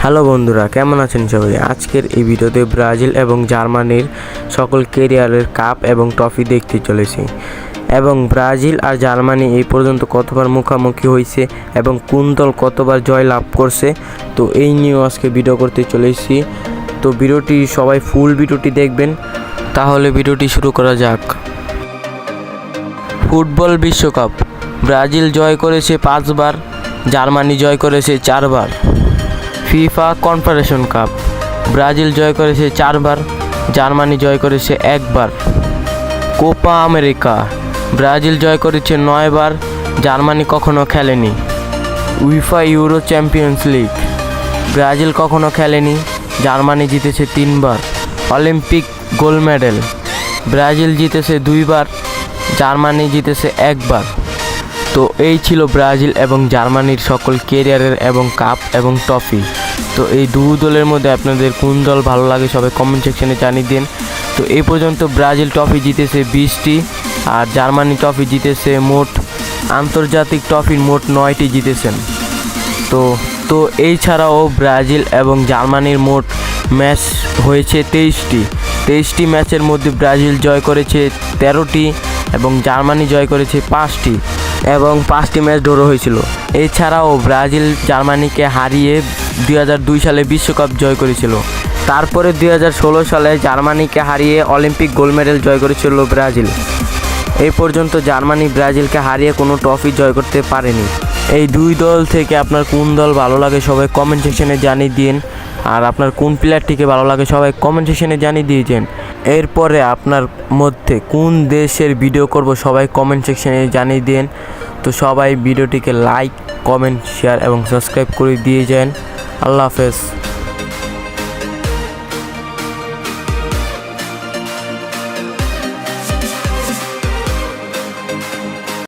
Hello বন্ধুরা, কেমন আছেন সবাই? আজকের এই ভিডিওতে ব্রাজিল এবং জার্মানির সকল ক্যারিয়ারের কাপ এবং ট্রফি দেখতে চলেছি এবং ব্রাজিল আর জার্মানি এই পর্যন্ত কতবার মুখোমুখি হয়েছে এবং কোন দল কতবার জয় লাভ করছে, তো এই নিয়েও আজকে ভিডিও করতে চলেছি। তো ভিডিওটি সবাই ফুল ভিডিওটি দেখবেন। তাহলে ভিডিওটি শুরু করা যাক। ফুটবল বিশ্বকাপ ব্রাজিল জয় করেছে 5 বার, জার্মানি জয় করেছে 4 বার। ফিফা কনফেডারেশন কাপ ব্রাজিল জয় করেছে 4 বার, জার্মানি জয় করেছে 1 বার। কোপা আমেরিকা ব্রাজিল জয় করেছে 9 বার, জার্মানি কখনো খেলেনি। UEFA euro champions league Brazil কখনো খেলেনি, জার্মানি জিতেছে 3 বার। অলিম্পিক গোল্ড মেডেল ব্রাজিল জিতেছে 2 বার, জার্মানি জিতেছে 1 বার। তো এই ছিল ব্রাজিল এবং জার্মানির সকল ক্যারিয়ারের এবং কাপ এবং ট্রফি। তো এই দুই দলের মধ্যে আপনাদের কোন দল ভালো লাগে সবাই কমেন্ট সেকশনে জানিয়ে দিন। তো এই পর্যন্ত ব্রাজিল ট্রফি জিতেছে 20টি আর জার্মানি ট্রফি জিতেছে মোট আন্তর্জাতিক ট্রফির মোট 9টি জিতেছেন। তো এই ছাড়াও ব্রাজিল এবং জার্মানির মোট ম্যাচ হয়েছে 23টি ম্যাচের মধ্যে ব্রাজিল জয় করেছে 13টি এবং জার্মানি জয় করেছে 5টি এবং 5টি ম্যাচ ড্র হয়েছিল। এছাড়াও ব্রাজিল জার্মানিকে হারিয়ে 2002 সালে বিশ্বকাপ জয় করেছিল। তারপরে 2016 সালে জার্মানিকে হারিয়ে অলিম্পিক গোল্ড মেডেল জয় করেছিল ব্রাজিল। এই পর্যন্ত জার্মানি ব্রাজিলকে হারিয়ে কোনো ট্রফি জয় করতে পারেনি। এই দুই দল থেকে আপনার কোন দল ভালো লাগে সবাই কমেন্ট সেকশনে জানিয়ে দিন, আর আপনার কোন প্লেয়ারটিকে ভালো লাগে সবাই কমেন্ট সেকশনে জানিয়ে দিয়েছেন। এরপরে আপনার মধ্যে কোন দেশের ভিডিও করব সবাই কমেন্ট সেকশনে জানিয়ে দিন। তো সবাই ভিডিওটিকে লাইক, কমেন্ট, শেয়ার এবং সাবস্ক্রাইব করে দিয়ে যান। আল্লাহ হাফেজ।